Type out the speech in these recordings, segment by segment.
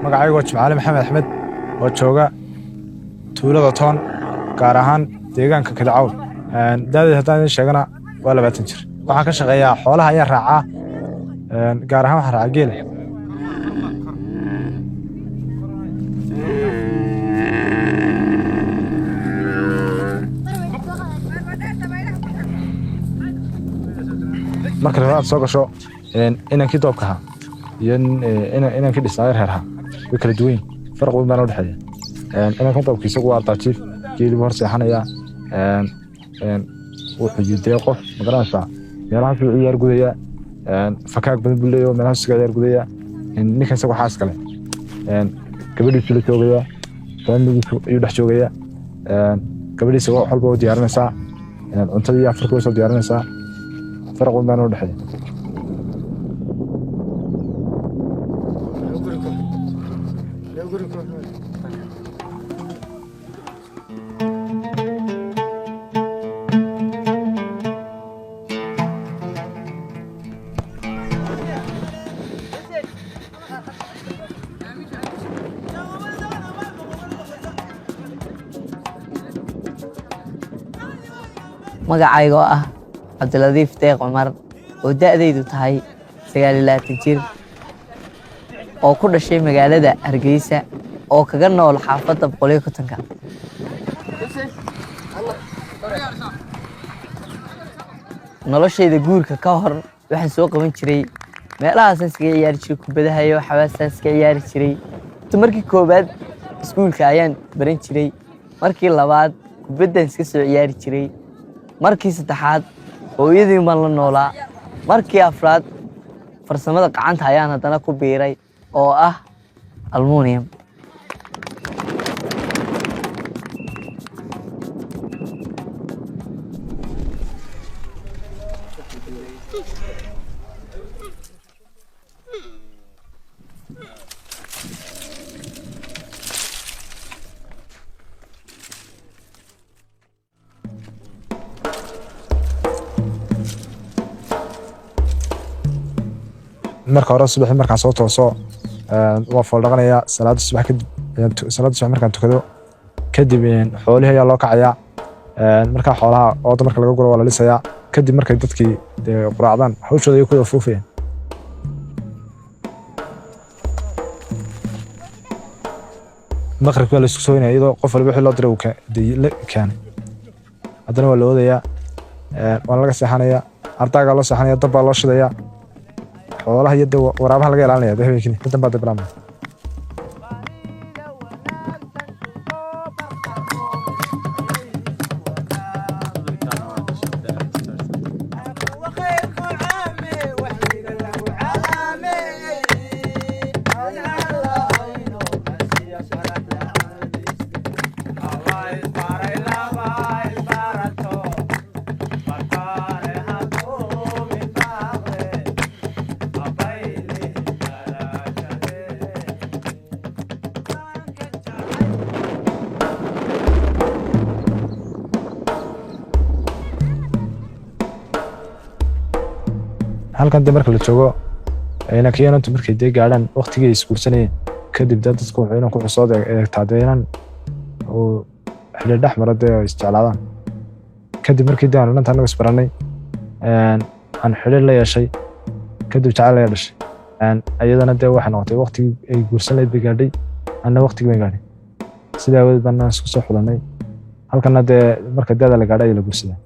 magacaygu Jimcaale Maxamed Axmed oo jooga tuulada Toon gaar ahaan deegaanka Kadacawl daadada haddaan idin sheegana waa 20 jir waxaan ka shaqeeyaa xoolaha ayaan raacaa gaar ahaan waxaan raacaa geel marka aad soo gasho inankii doobka ahaa iyo inankii dhisnaa reeraha way kala duwan farq weyn baa u dhaxeeya inankan doobkiisa waa ardajiif geelibu hor seexanaya wuxuu jiiday qof magaranaysaa meelahaas uu ciyaar gudaya fakaag badan buu leeyahay meelahaas uu ciyaar gudaya ninkan isagu xaas kale gabadhiisu la joogaya familkiisu ayuu dhex joogaya gabadhiisa wax walba u diyaarinaysaa cuntadii iyo afarkii soo diyaarinaysaa farq weyn baa u dhaxeeya magacayga oo ah Cabdiladiif Deeq Cumar oo da'daydu tahay 29 jir oo ku dhashay magaalada Hargeysa oo kaga nool xaafadda Boqoliyo Kotonka noloshayda guurka ka hor waxaan soo qaban jiray meelahaas iskaga ciyaari jiray kubadaha iyo xawaasaas iskaga ciyaari jiray markii koobaad iskuulka ayaan baran jiray markii labaad kubadda iska soo ciyaari jiray markii saddexaad hooyadii baan la noolaa markii afraad farsamada gacanta ayaan haddana ku biiray oo ah aluminium marka hore subax markaan soo tooso waa fool dhaqanayaa salaada subax markaan tukado kadib xoolaha ayaa loo kacayaa marka xoolaha oo marka laga guro waa la lisayaa kadib markay dadkii quraacdaan hawshooda ay ku fuufeen maqribka la isku soo inay iyadoo qof walba wixii loo diray uu keenay haddana waa la oodayaa waa laga seexanayaa ardayga loo seexanayaa dab baa loo shidayaa xoolaha iyo waraabaha laga ilaalinaya habeenkii inta baad bilaabmay halkan marka la joogo ayna keenantu markay gaadhaan waqtigii iskuursanayeen kadib dadku wuxuu inuu ku xusoodo eegtaadeenan oo xilli dhex mara dee isticmaalaan kadib markii daan inta anagu isbaranay aan xilli la yeeshay kadib jacayl la yeeshay ayadana dee waxay noqotay waqtigii ay guursan lahayd bay gaadhay anna waqtigii bay gaadhay sidaa awood baan isku soo xulanay halkana dee marka daada la gaadhay la guursaday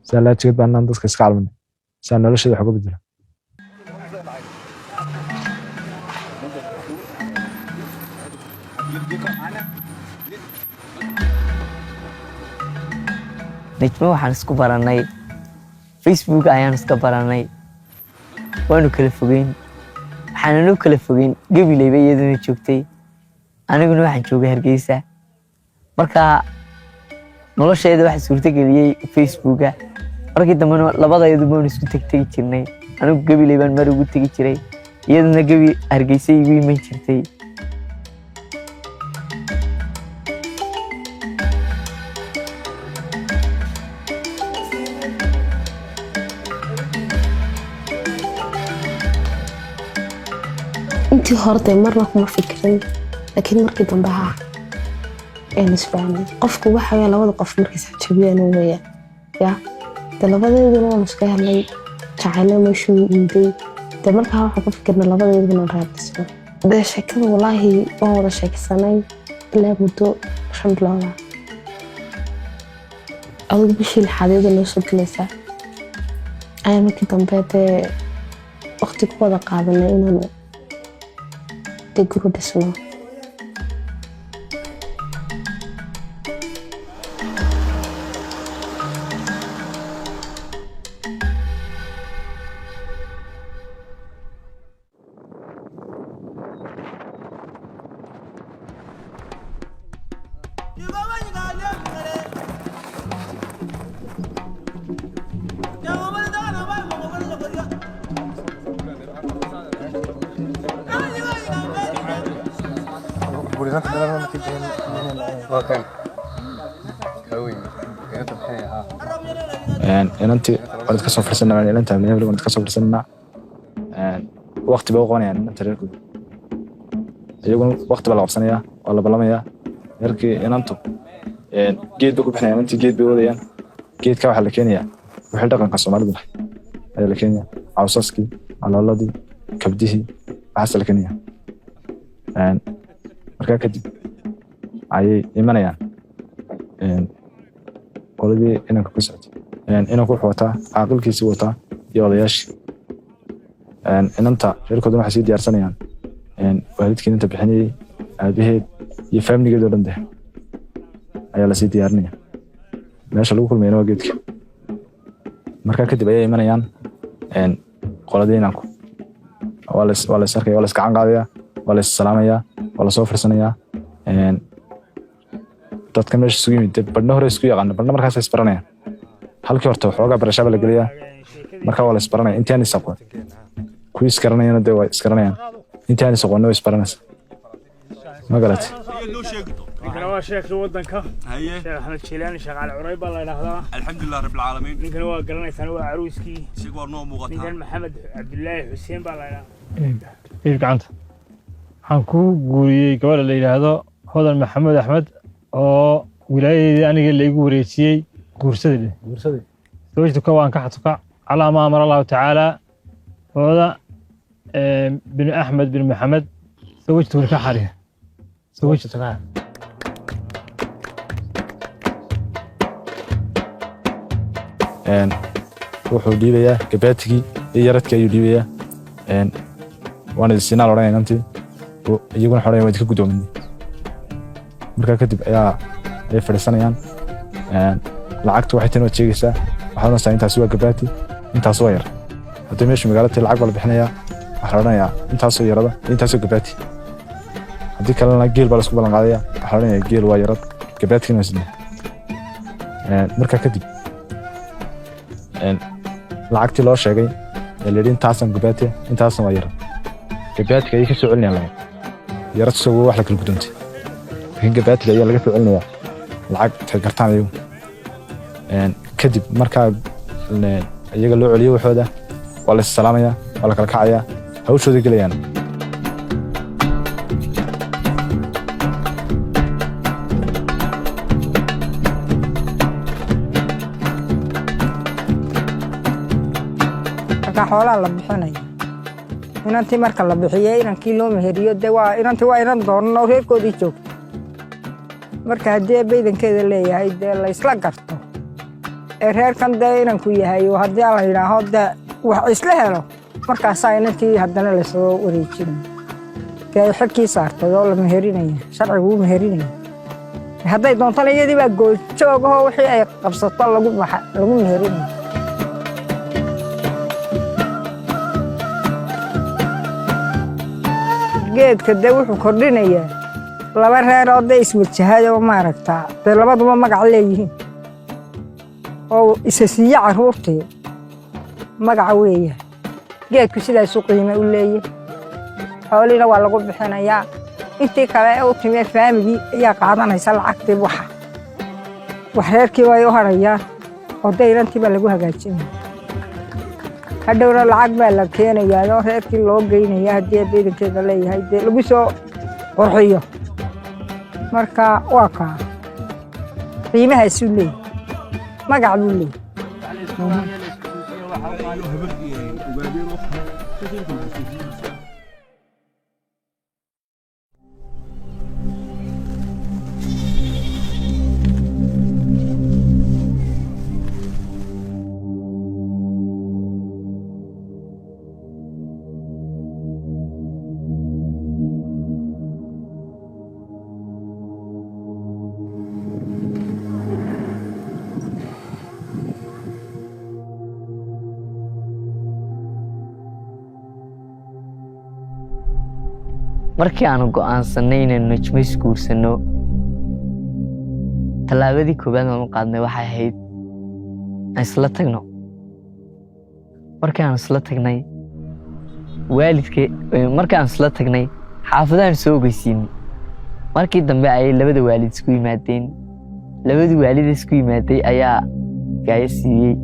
sidaa la jigad baan dadka iska calmanay sidaa noloshada wax uga bedela Najmo waxaan isku baranay Facebook ayaan iska baranay waanu kala fogeyn waxaanu kala fogeyn gabilay bay iyaduna joogtay aniguna waxaan joogay Hargeysa marka nolosheeda waxa suurta galiyay Facebook markii dambe labadayadu baan isku tagtay jirnay anigu gabilay baan mar ugu tagi jiray iyaduna gabi Hargeysa igu iman jirtay intii hore marna kuma fikirin laakiin markii dambe nisbaan qofku waxa weeye labada qof markay saxjabiyaan weeyaan ya labadeeduna waan iska helay jacayl meeshu inday markaa waxa ku fikirna labadeeduna raadisay sheekada wallahi waan wada sheeksanay ilaa muddo 5 bilood adigu bishii lixadeeda noo soo galaysa ayaan markii dambe waqti ku wada qaadanay inaan guru dhisno inantii wad ka soo farsanaa inanta meelay wad ka soo farsanaa waqti baa qoonayaan inta reerkooda iyaguna waqti baa la qabsanayaa oo la balamayaa markii inantu geed baa ku bixinayaan intii geed bay wadayaan geedka waxa la keenayaa wixii dhaqanka Soomaalidu ayaa la keenayaa cawsaskii alooladii kabdihii waxa la keenayaa markaa kadib ayay imanayaan qoladii inanka ku socday inanku wuxuu wataa caaqilkiisii wataa iyo odayaashii inanta reerkooduna waxay sii diyaarsanayaan waalidkii inta bixinayay aabaheed iyo faamiligeed oo dhan deh ayaa lasii diyaarinaya meesha lagu kulmayana waa geedka markaa kadib ayay imanayaan qoladii inanku waa la is arkaya waa la iskacan qaadaya waa la is salaamayaa waa la soo firsanayaa dadka meesha isugu yimid badhna hore isku yaqaana badhna markaas is baranayaan halkii horta waxoogaa barashaba la geliyaa markaa waa la is baranaya intii aan is aqoon kuwii is garanayana dee waa is garanayaan intii aan is aqoonna waa is baranaysa ma garatay ninkan waa sheekhi waddanka sheekh axmed jiilaani sheekh cali curay baa la yidhaahdaa alxamdulilah rabbil caalamiin ninkan waa garanaysaan waa caruuskii isaga waa noo muuqataa ninkan maxamed cabdilaahi xuseen baa la yidhaahdaa iib gacanta waxaan ku guuriyey gabadha la yidhaahdo hodan maxamed axmed oo wilaayadeedii aniga la igu wareejiyey guursadii zawjtuka waan ka xatuka calaa maa amara allahu tacaala hooda bin axmed bin maxamed zawjtuka ka xariya zawjtuka wuxuu dhiibayaa gabaatigii iyo yaradkii ayuu dhiibayaa waana isinaal odhanaya inantii iyaguna xodhaya waa idinka guddoominay markaa kadib ay fadhiisanayaan lacagtu waxay tan waad sheegaysaa waxaad oranaysaa intaasi waa gabaati intaas waa yar haddii meeshu magaalada lacag baa la bixinayaa waxaa la odhanayaa intaasoo yarada intaasoo gabaati haddii kalena geel baa la isku ballan qaadaya waxaa la odhanayaa geel waa yarad gabaadkiina waa sidee markaa kadib lacagtii loo sheegay ee la yidhi intaasan gabaati intaasan waa yarad gabaatiga ayay ka soo celinayaan laba yarad isagoo wax la kala guddoontay laakiin gabaatiga ayaa laga soo celinayaa lacag tay gartaan ayagu kadib markaa iyaga loo celiyo waxooda waa la is salaamayaa waa la kala kacayaa hawshooda gelayaan marka xoolaha la bixinayo inantii marka la bixiyay inankii loo meheriyo dee waa inantii waa inan doonno reerkoodii joogto marka haddii baydankeeda leeyahay dee la isla garto ee reerkan dee inanku yahay oo haddii la yidhaaho dee wax isla helo markaasaa inantii haddana lasoo wareejinaya dee ay xilkii saartay oo la meherinaya sharcigu u meherinaya hadday doontana iyadii baa goojoogaho wixii ay qabsato lagu meherinaya geedka dee wuxuu kordhinayaa laba reer oo dee iswajahay oo maaragtaa dee labaduba magac leeyihiin oo isa siiye carruurtii magaca weeya geedku sidaasu qiime u leeyahy xooliina waa lagu bixinayaa intii kale ee u timee faamigii ayaa qaadanaysa lacagtii wax reerkii way u harayaan oo dee inantii baa lagu hagaajinaya hadhowna lacag baa la keenayaa oo reerkii loo geynaya haddii baydankeeda leeyahay dee lagu soo qurxiyo marka waa kaa qiimahaasuu leeyahy magac buu leeyahy markii aanu go'aansanay inaynu najmo isguursanno tallaabadii koowaad aan u qaadnay waxay ahayd aan isla tagno markii aan isla tagnay xaafadahan soo ogeysiinay markii dambe ayay labada waalid isku yimaadeen labadii waalid isku yimaaday ayaa gaaya siiyey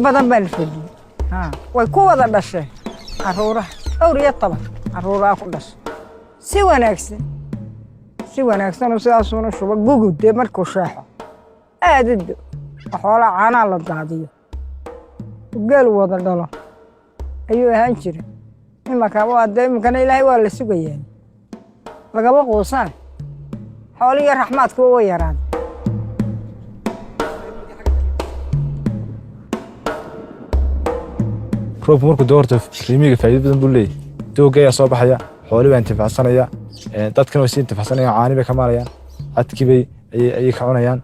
badan baa la fadhiyey way ku wada dhasheen carruuraha dhowr iyo 10 carruuraha ku dhashay si wanaagsan oo sidaasuuna shuba gugudee markuu sheexo aadado xoolaha caanaha la daadiyo geel wada dhalo ayuu ahaan jiray imakana ilaahay waa la sugayaa lagaba quusan xooliyo raxmaadku way yaraan roobku markuu doorto qiimiga faa'iido badan buu leeyahay doogga ayaa soo baxaya xoolo baa intifacsanaya dadkana way sii intifacsanayaan caani bay ka maalayaan cadkii bay ayay ka cunayaan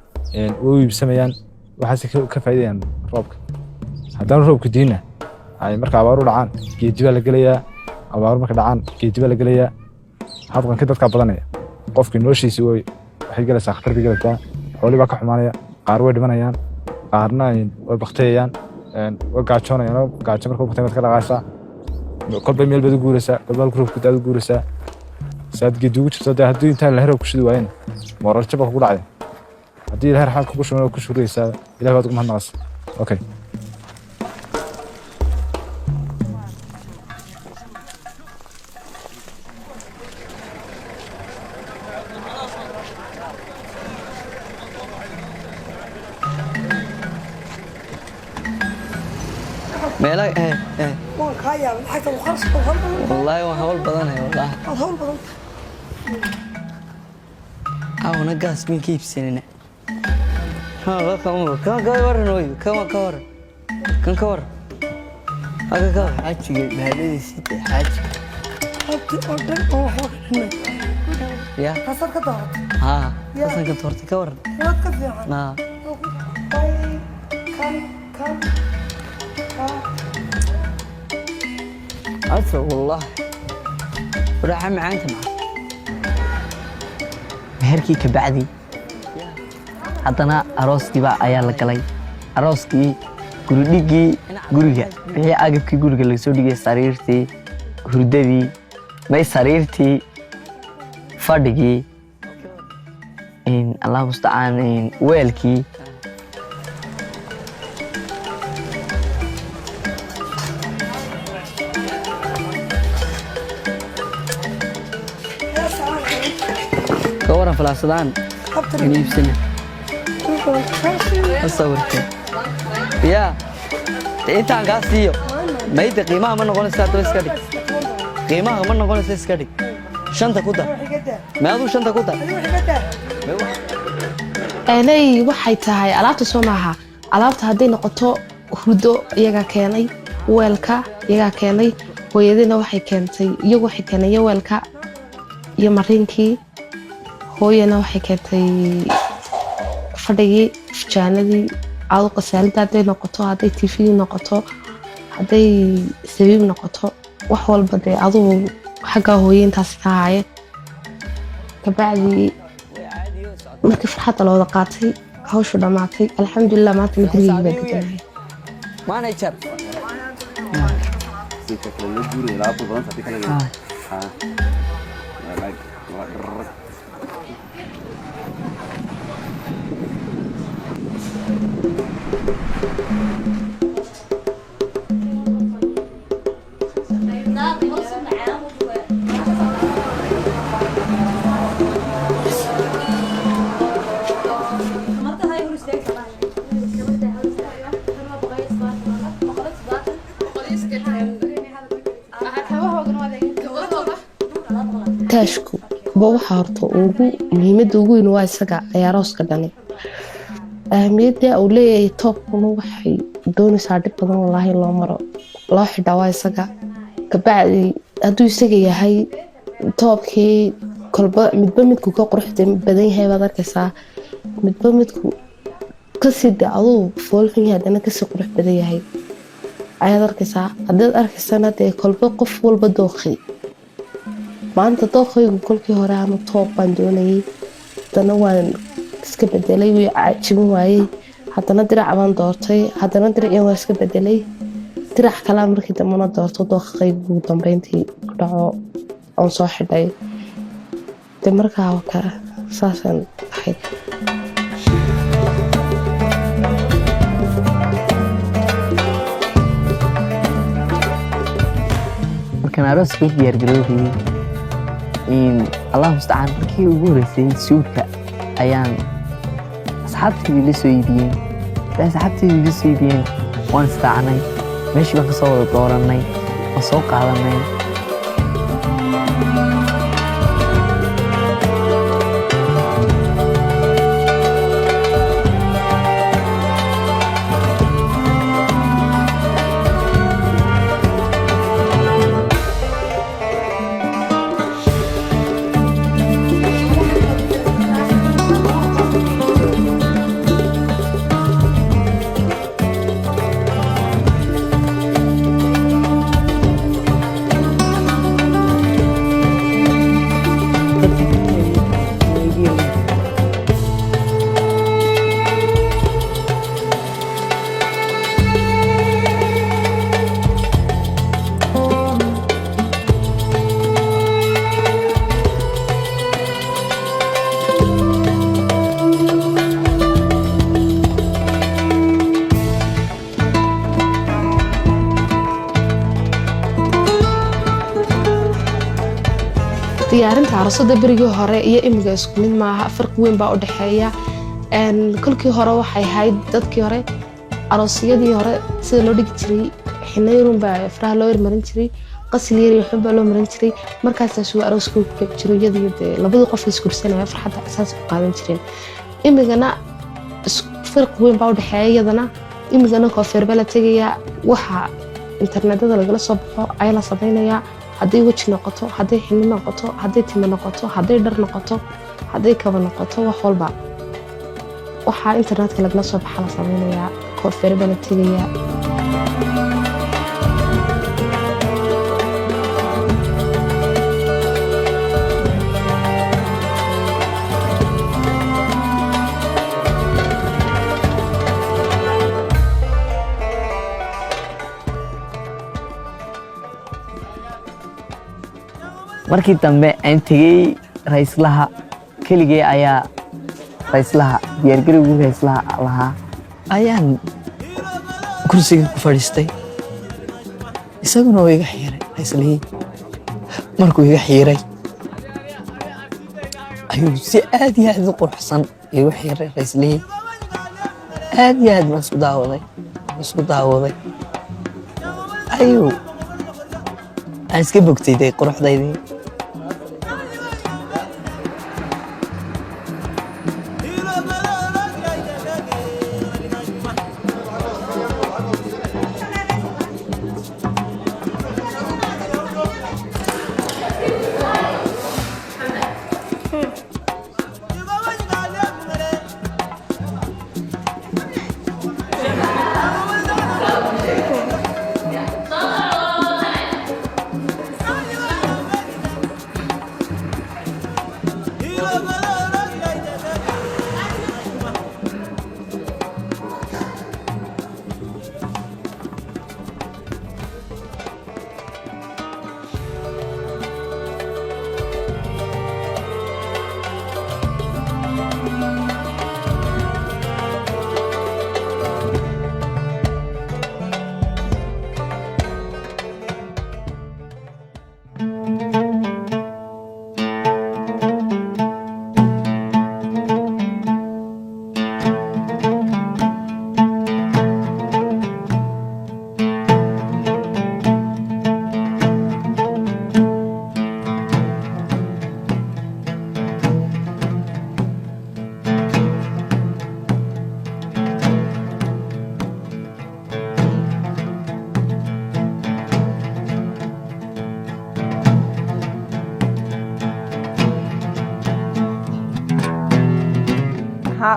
way iibsamayaan waxaase ka faa'iidayaan roobka haddana roobku diina ay marka abaaru dhacaan geedi baa la gelayaa abaaru marka dhacaan geedi baa la gelayaa hadqanka dadka badanaya qofkii noloshiisa waxay galaysaa khatar bay galaysaa xooli baa ka xumaanaya qaar way dhimanayaan qaarna way bakteeyaan وقاعدشون قاعدش مركب كتير متكلم عايشة كل بيميل بدو جورسة كل بالكروب كتير بدو جورسة ساد جدوج ساد هدو ينتهي الهرب كشدو وين مرة شبه كقول عادي هدي الهرب حال كوش ولا كوش رئيسة إلى بعد كم هالناس أوكي مالك والله وهول بدنها والله هول بدن أنا قاس من كيف سننا ها كم ورن ويو كم كور هذا حاجة بهذه الست حاجة يا كسر كتور ها كسر كتور تكور لا كم عسى والله وراح معانك معه meherkii ka bacdi haddana arooskiiba ayaa la galay arooskii guridhigii guriga wixii agabkii guriga laga soo dhigay sariirtii hurdadii may sariirtii fadhigii allah mustacaan weelkii ka waran falaasadaan in iibsana asawirka yaa intaan kaa siiyo mayda qiimaha ma noqonaysa haddaba iska dhig qiimaha ma noqonaysa iska dhig shanta ku dar meaduu shanta ku dar eelay waxay tahay alaabta soo maaha alaabta hadday noqoto hurdo iyagaa keenay weelka iyagaa keenay hooyadina waxay keentay iyagu waxay keenay weelka iyo mariinkii hooyana waxay keentay fadhigii fujaanadii aadu qasaalida hadday noqoto hadday tifii noqoto hadday sabiib noqoto wax walba dee adugu xaggaa hooye intaas ka haayeen kabacdii markii farxadda la wada qaatay hawshu dhammaatay alxamdulilah maanta gurigii baa deganahay manager taashku ba waxa horta ugu muhiimadda ugu weyn waa isaga ayaa arooska dhalay ahmiyadda uu leeyahay toobkuna waxay doonaysaa dhib badan wallaahi loo maro loo xidhaa waa isaga kabacdi hadduu isaga yahay toobkii kolba midba midku ka quruxda badan yahay baad arkaysaa midba midku kasii de aduu foolxun yahay haddana kasii qurux badan yahay ayaad arkaysaa haddaad arkaysana dee kolba qof walba dooqi maanta dooqaygu kolkii hore aanu toob baan doonayay haddana waan iska bedelay way cajibin waayey haddana dirac baan doortay haddana diracii waan iska bedelay dirac kalaa markii dambena doorto dooqaygu ugu dambeyntii ku dhaco oon soo xidhay de markaa ka saasaan ahayd markaan arooska u diyaargaroobiyey allah mustacaan markii ugu horeysay suudka ayaan asxaabteydii la soo iibiyeen asxaabteydii la soo iibiyeen waan israacnay meeshii baan ka soo wada doorannay waan soo qaadanay diyaarinta aroosadda berigii hore iyo imiga isku mid maaha farqi weyn baa u dhexeeya kolkii hore waxay ahayd dadkii hore aroosyadii hore sida loo dhigi jiray xinayrun baa faraha loo marin jiray qasli yar iyo xubba loo marin jiray markaasaas waa arooska ku kab jiray iyadoo labadii qof iskursanaya farxadda asaas ku qaadan jireen imigana farqi weyn baa u dhexeeya iyadana imigana koofeer baa la tegaya waxa internetada lagala soo baxo ayaa la samaynayaa hadday weji noqoto hadday xilli noqoto hadday timo noqoto hadday dhar noqoto hadday kaba noqoto wax walba waxaa internetka lagala soo baxa la samaynayaa koofeer baa la tegayaa markii dambe aan tegey raislaha keligay ayaa raislaha diyaargarowgii raislaha lahaa ayaan kursiga ku fadhiistay isaguna oo iga xiiray raislihii markuu iga xiiray ayuu si aad iyo aad u quruxsan igu xiiray raislihii aad iyo aad baan isku daawaday ayuu aan iska bogtayday quruxdaydii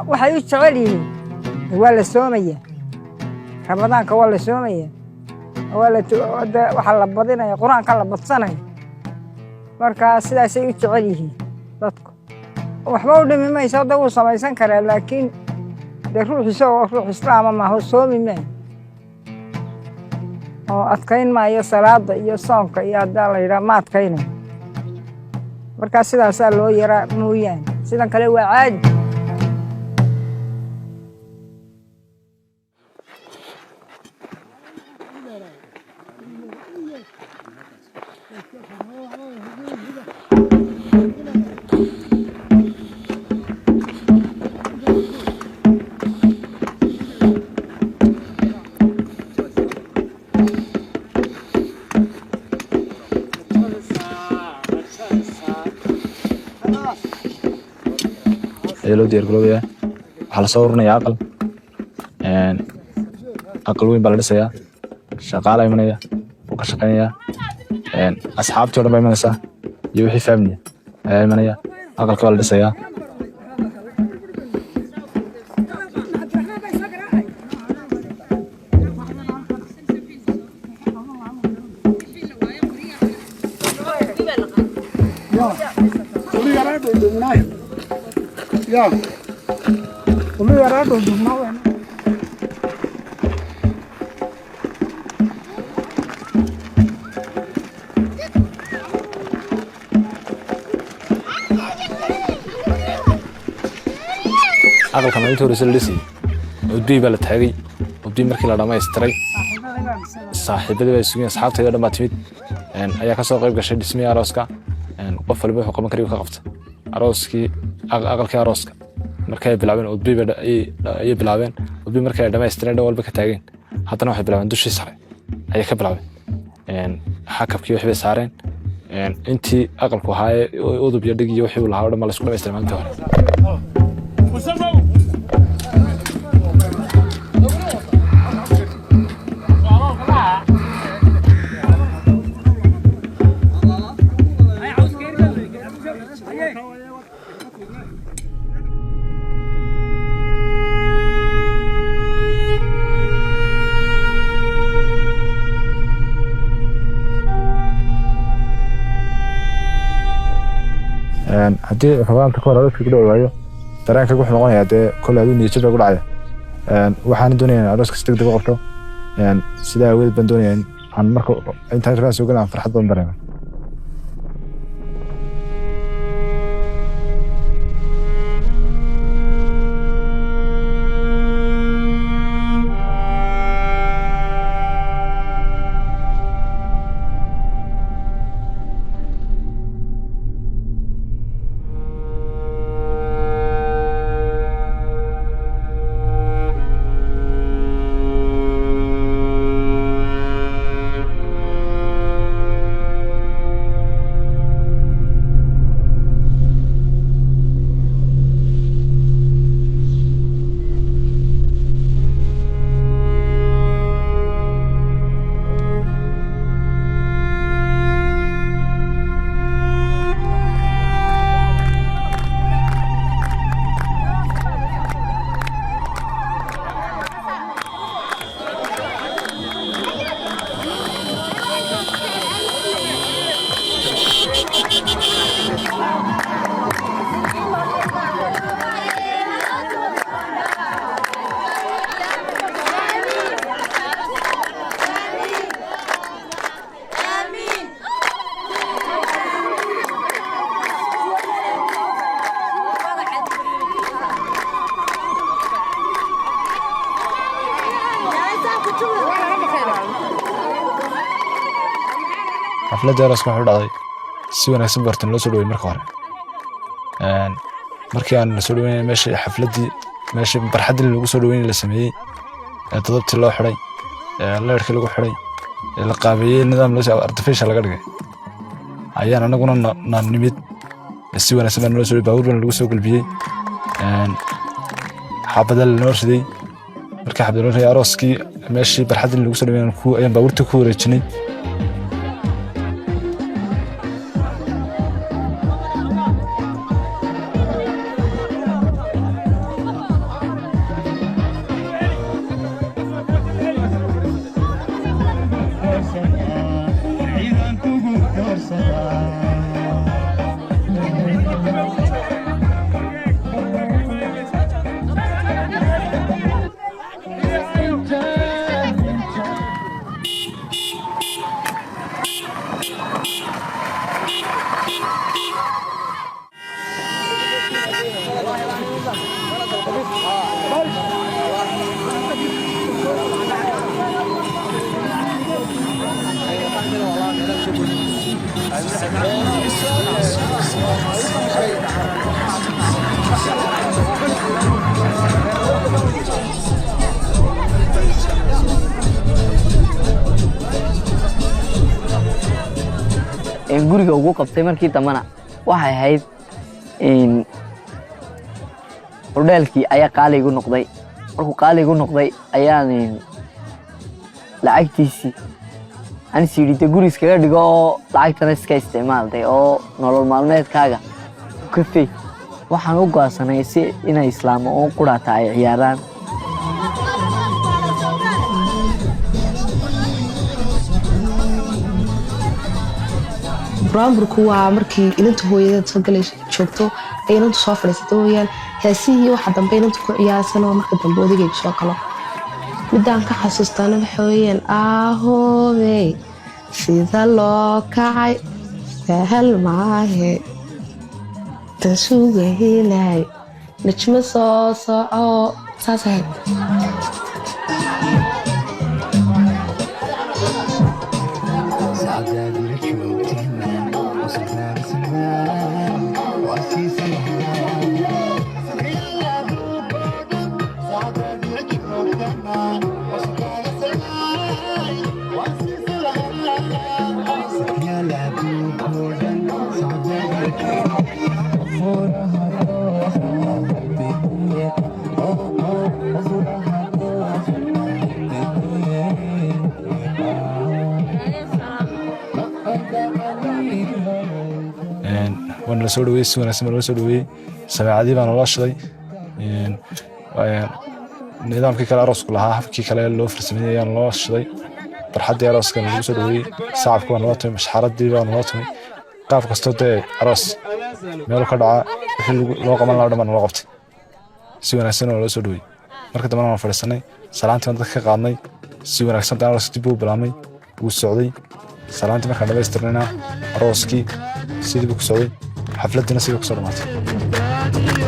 waxay u jecel yihiin waa la soomayaa ramadaanka waa la soomayaa waxaa la badinaya qur-aanka la badsanaya marka sidaasay u jecel yihiin dadku waxba u dhimi mayso hadda wuu samaysan karaa laakiin dee ruux isagoo ruux islaama maaho soomi maayo oo adkayn maayo salaada iyo soonka iyo haddaa la yidhaha ma adkaynayo markaa sidaasaa loo yaraa mooyaane sidan kale waa caadi loo diyaar garoobaya waxaa la soo ururinayaa aqal weyn baa la dhisayaa shaqaala imanaya wuu ka shaqaynayaa asxaabtii o dhan baa imanaysaa iyo wixii faamiliya ayaa imanaya aqalka baa la dhisayaa aqalka maalinta horeysa la dhisay udbii baa la taagay udbii markii la dhamaystiray saaxiibadii baa sugeen asxaabtayda dhan baa timid ayaa kasoo qayb gashay dhismihii arooska qof walba wuxuu qaban karay ka qabta arooskii aqalkii arooska markay bilaabeen udbii ayay bilaabeen udbii markay dhamaystireen dhan walba ka taageen haddana waxay bilaabeen dushii sare ayay ka bilaabeen xakabkii wixii bay saareen intii aqalku ahaayee udub iyo dhig iyo wixii uu lahaa o dhan baa la isku dhamaystiray maalintii hore haddii rabadaanta ka hor arooska ku dhawaayo dareenka wuxuu noqonayaa dee kole aduu niyad jab ku dhacaya waxaan doonayaa in arooska si degdeg u qabto sidaa aweed baan doonayaa in aan marka intaan rabaan soo galaan farxad badan dareema xafladda arooska wuxuu dhacday si wanaagsan bartan loo soo dhaweeyay marka hore markii aan la soo dhaweynay meeshii barxaddii lagu soo dhaweynay la sameeyey todobtii loo xiray leerkii lagu xiray la qaabeeyey nidaam loo artificial laga dhigay ayaan anaguna naan nimid si wanaagsan baan loo soo dhaweeyay baabuur baan lagu soo galbiyey xaafadda la noo riday markii xafladda loo riday arooskii meeshii barxaddii lagu soo dhaweynay ayaan baabuurtii ku wareejinay guriga ugu qabtay markii dambana waxay ahayd hordheelkii ayaa qaali igu noqday markuu qaali igu noqday ayaan lacagtiisii aan siidhida guri iskaga dhigo oo lacagtana iska isticmaalday oo nolol maalmeedkaaga ku kafay waxaan u go'aansanay si inay islaamo oo quraata ay ciyaaraan buraanburku waa markii inanta hooyadeed soo galayso joogto ay inantu soo fadhiisato weyaan heesihii waxa dambe inantu ku ciyaarsan oo marka dambe odagaygu soo galo midaan ka xasuustaana waxa weyaan ahoobey sida loo kacay sahal maahe tasugahelay najmo soo soco saas ahayd waan la soo dhaweeyay si wanaagsan loo soo dhaweeyay sameecadii baan loo shiday nidaamkii kale aroosku lahaa habkii kale loo farsameeyay ayaan loo shiday barxaddii arooska lagu soo dhaweeyay sacabka waan loo tumay mashxaradii baan loo tumay qaab kastoo dee aroos meel ka dhaca wixii loo qaban lahaa dhammaan loo qabtay si wanaagsan loo soo dhaweeyay marka dambana waan fadhiisanay salaantii baan dadka ka qaadnay si wanaagsan baan arooska dib u bilaabnay wuu socday salaantii markaan dhamaystirnayna arooskii sidii buu ku socday xafladdiina sidii ku soo dhamaatay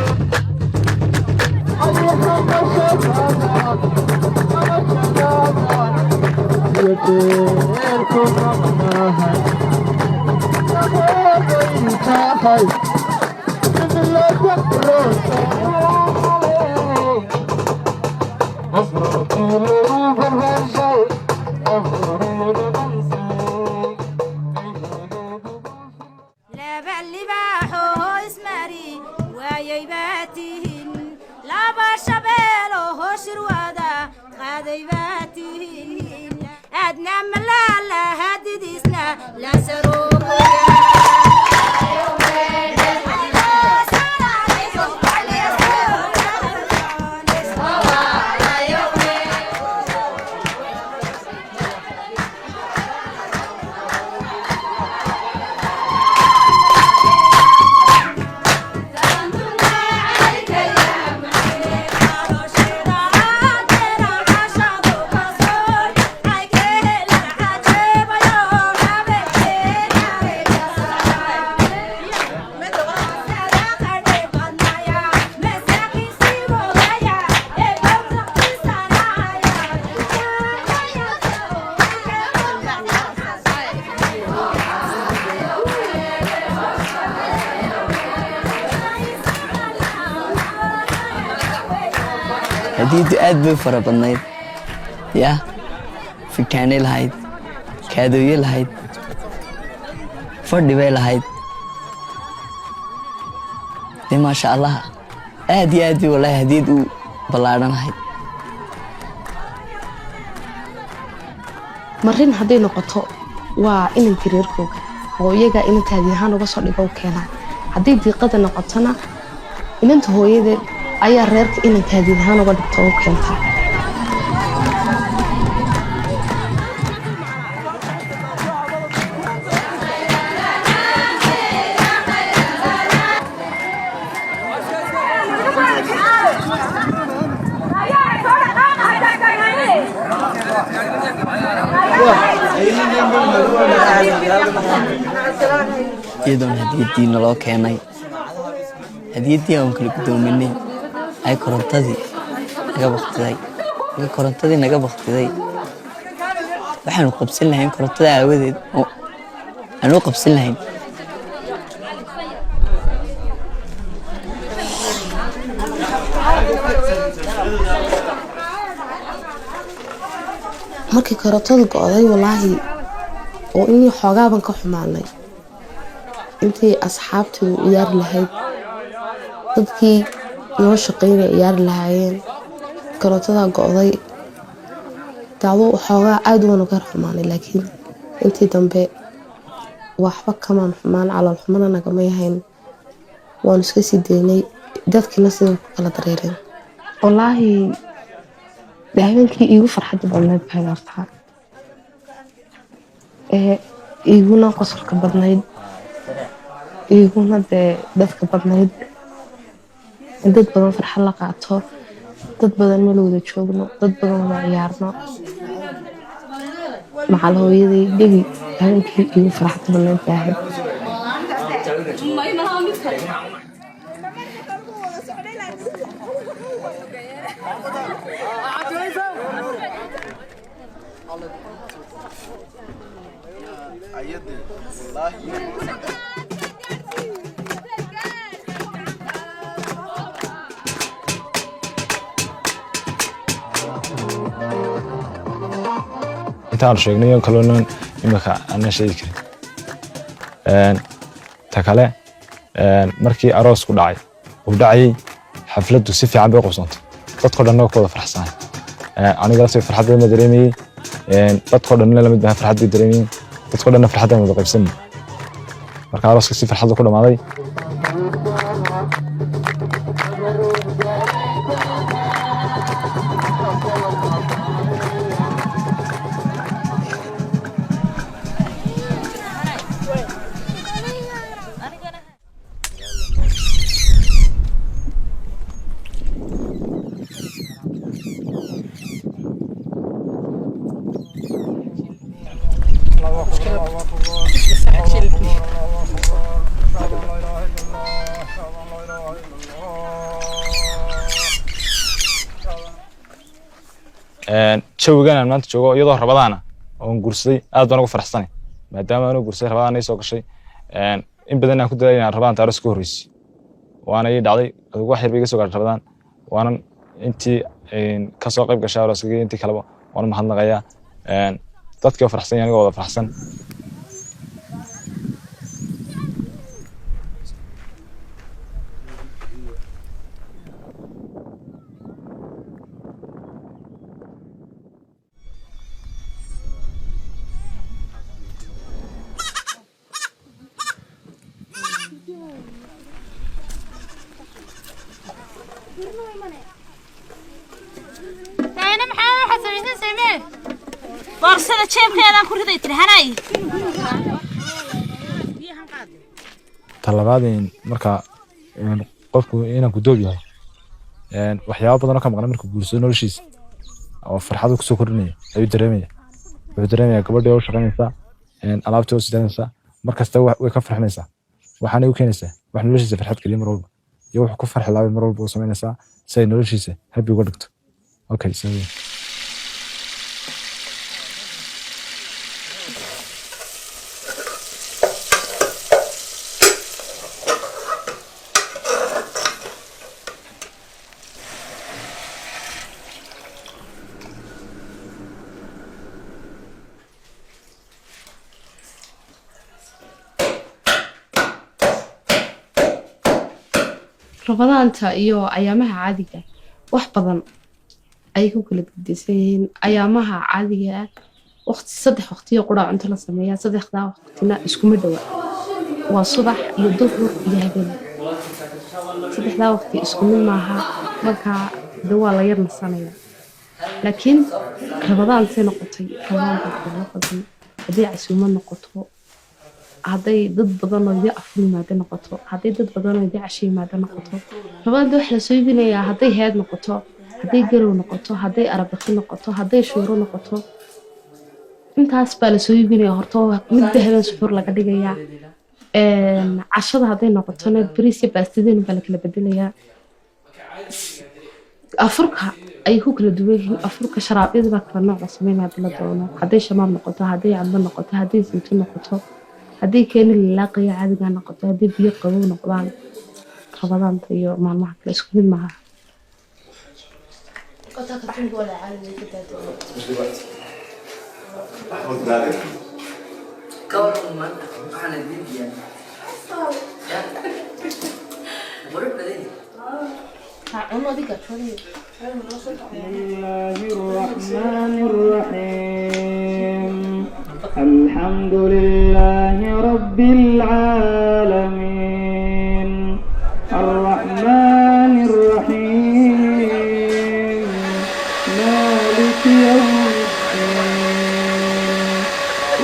hadiyaddu aad bay fara badnayd yaa fitaanay lahayd kaadooye lahayd fadhi bay lahayd dee maasha allah aad iyo aad bay wallaahi hadiyad u ballaadhanahayd marin hadday noqoto waa inanka reerkooga oo iyaga inanta hadiya ahaan uga soo dhigo u keenaa haddii diiqada noqotona inanta hooyadeed ayaa reerka inanka hadiya ahaan uga dhigto u keentaa iyadoon hadiyaddii naloo keenay hadiyaddii aan kala gudoominay ay korontadii naga baktiday waxaanu qabsan lahayn korontada aawadeed oo aanu qabsan lahayn markii korontadu go'day wallaahi oo inii xoogaaban ka xumaanay intii asxaabtii u ciyaari lahayd dadkii noo shaqaynay ciyaari lahaayeen korontadaa go'day dacwo xoogaa aad ugan uga xumaanay laakiin intii dambe waxba kamaan xumaan calool xumana nagama yahayn waanu iska sii daynay dadkiina sida ku kala dareereen wallaahi habeenkii iigu farxadda badnayd baa hortaa iiguna qosolka badnayd iiguna dee dadka badnayd dad badan farxad la qaato dad badan meel wada joogno dad badan wada ciyaarno macal hooyaday gebi habeenkii iigu farxadda badnayd baa ahayd intaan sheegnay oo kaloon imika aan sheegi karin ta kale markii aroos ku dhacay uu dhacay xafladdu si fiican bay qosantay dadkoo dhan oo wada farxsan aniga si farxad ma dareemay dadkoo dhan la mid baa farxad bay dareemay dadkoo dhan farxad ay wada qaybsan marka arooska si farxad ku dhamaaday jawigan aan maanta joogo iyadoo rabadaana oo guursaday aad baan ugu faraxsanay maadaama aan guursaday rabadaan ay soo gashay in badan aan ku dadaalay inaan rabadaan taariikh ka horreysay waana ii dhacday adigu wax yar bay iga soo gaadhay rabadaan waanan intii ka soo qayb gashay arooskayga intii kaleba waan mahadnaqayaa dadkii oo faraxsan aniga wada faraxsan boorsada jeebkeedaan ku riday tirhanay talabaadeen marka qofku inaan ku doob yahay waxyaabo badan oo ka maqan markuu guursado noloshiisa oo farxad ku soo kordhinaya ayuu dareemaya gabadha oo shaqaynaysa alaabta oo sidanaysa markasta way ka farxinaysaa waxaana u keenaysaa wax noloshiisa farxad kaliya mar walba iyo wax ku farxi laabay mar walba oo samaynaysaa si ay noloshiisa happy uga dhigto okay so rabadaanta iyo ayaamaha caadiga wax badan ay ku kala gedisan yihiin ayaamaha caadiga waqti saddex waqtiyo qura cunto la sameeyaa saddexda waqtina isku mid ah waa subax iyo duhur iyo habeen saddexda waqti isku mid maaha marka dawaa la yar nasanaya laakiin rabadaanta noqotay rabadaanta noqotay hadii casuumad noqoto hadday dad badan oo idin aflimaada noqoto hadday dad badan oo idin cashiimaada noqoto rabada wax la soo iibinayaa hadday heed noqoto hadday garow noqoto hadday arabaki noqoto hadday shuuro noqoto intaas baa la soo iibinayaa horta mid dahaban suxuur laga dhigayaa cashada hadday noqotona bariis iyo baastideen baa la kala bedelayaa afurka ay ku kala duwan yihiin afurka sharaabyada baa kala nooc la sameynaya la doono hadday shamaam noqoto hadday cadba noqoto hadday saytuun noqoto haddii keeni lalaaqaya caadiga noqoto haddii biyo qabow noqdaan rabadaanta iyo maalmaha kale isku mid maaha الحمد لله رب العالمين الرحمن الرحيم مالك يوم الدين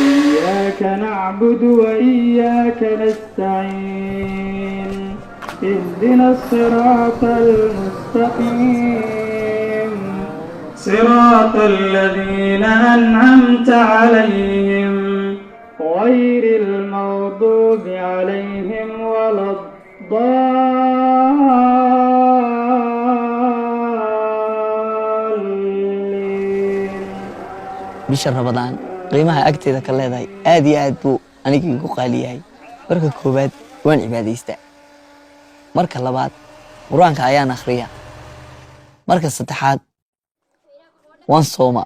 إياك نعبد وإياك نستعين اهدنا الصراط المستقيم صراط الذين أنعمت عليهم غير المغضوب عليهم ولا الضالين. bisha rabadaan qiimaha agteeda ka leedahay aad iyo aad buu aniga igu qaali yahay marka koobaad waan cibaadaystaa marka labaad quraanka ayaan akhriyaa marka saddexaad waan sooma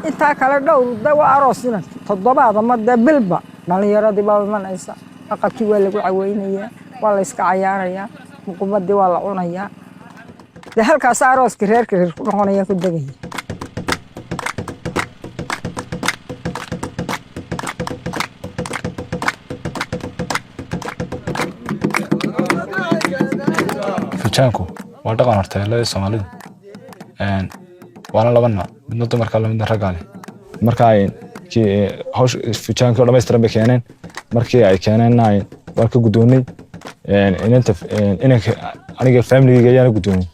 intaa kale dhowr dawa aroosina toddobaad ama bilba dhalinyaradii baa imanaysa aqalkii waa lagu caweynayaa waa la iska cayaarayaa muqubadii waa la cunayaa de halkaas arooska reerka reer ku noqonaya ku degaya fijaanku waa dhaqan horteelada Soomaalidu waana laba nooc midna dumarka midna ragga leh marka ay hawsh fijaanka dhameystiran bay keeneen markii ay keeneen waan ka gudoonay inanta aniga family-ga ayaan gudoonay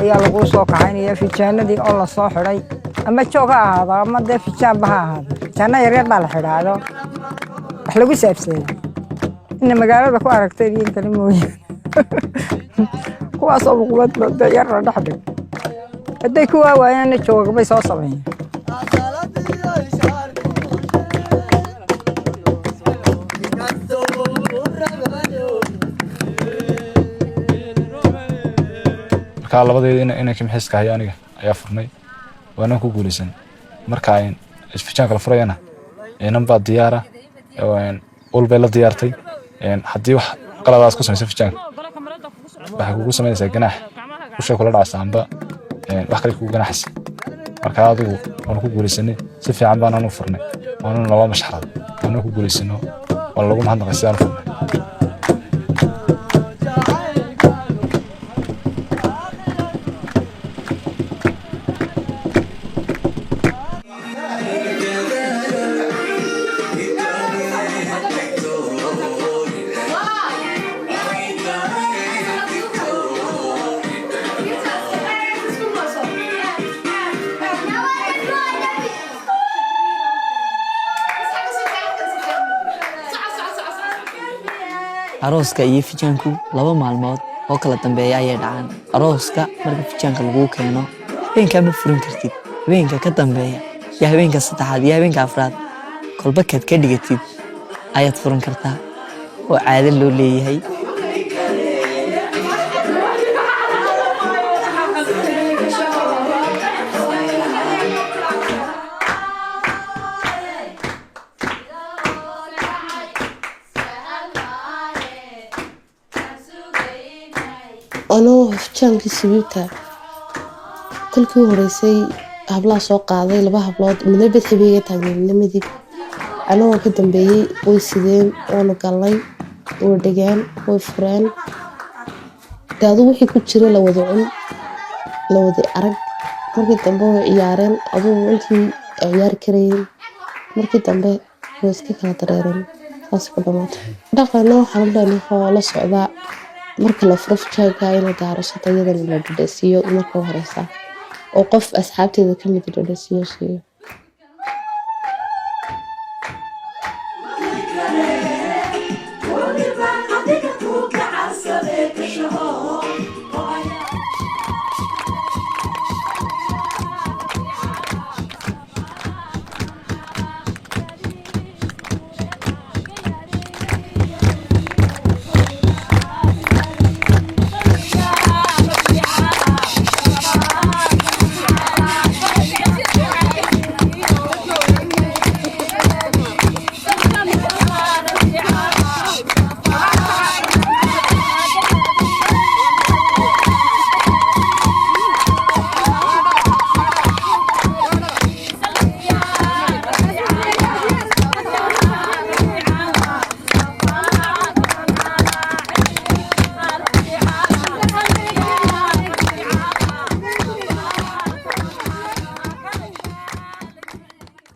ayaa lagu soo kaxaynaya fijaanadii oo la soo xiray ama joog ha ahaado ama dee fijaan ba ha ahaado fijaana yaryar baa la xidhaado wax lagu saabsaday ina magaalada ku aragtay in kale mooyaan kuwaasoo muqubad yar la dhex dhig hadday ku waawayaanna jooga bay soo sameeyeen marka labadeeda inay ka mixiska hay aniga ayaa furnay waana ku guulaysan marka ay fijaanka la furayana namba diyaara walba la diyaartay haddii wax qaladaas ku samaysan fijaanka waxa kugu sameynaysaa ganaax usha kula dhacaysa amba wax kale kugu ganaxaysa marka adigu waan ku guulaysanay si fiican baan aanu furnay waana laba mashxarad waan ku guulaysano waan lagu mahadnaqay si aan furnay arooska iyo fijaanku laba maalmood oo kala dambeeya ayay dhacaan arooska marka fijaanka lagu keeno habeenka ma furin kartid habeenka ka dambeeya iyo habeenka saddexaad iyo habeenka afraad kolba kaad ka dhigatid ayaad furan kartaa oo caado loo leeyahay. anoo hafjaankii sabiibta kolkii horeysay hablaha soo qaaday 2 hablood midna bad habeega taageernimadii anoo ka dambeeyay way sideen oo galay oo degaan oo furaan daadu wixii ku jira la wada cun la wada arag markii dambe way ciyaareen adoo intii ciyaar kareen markii dambe way iska kala dareereen saas ku dhamaatay dhaqano waxaan la socdaa marka la furo fajaaga inay daarasho tayada la dhadhasiyo marka horeysa oo qof asxaabteeda kamid dhadhasiyo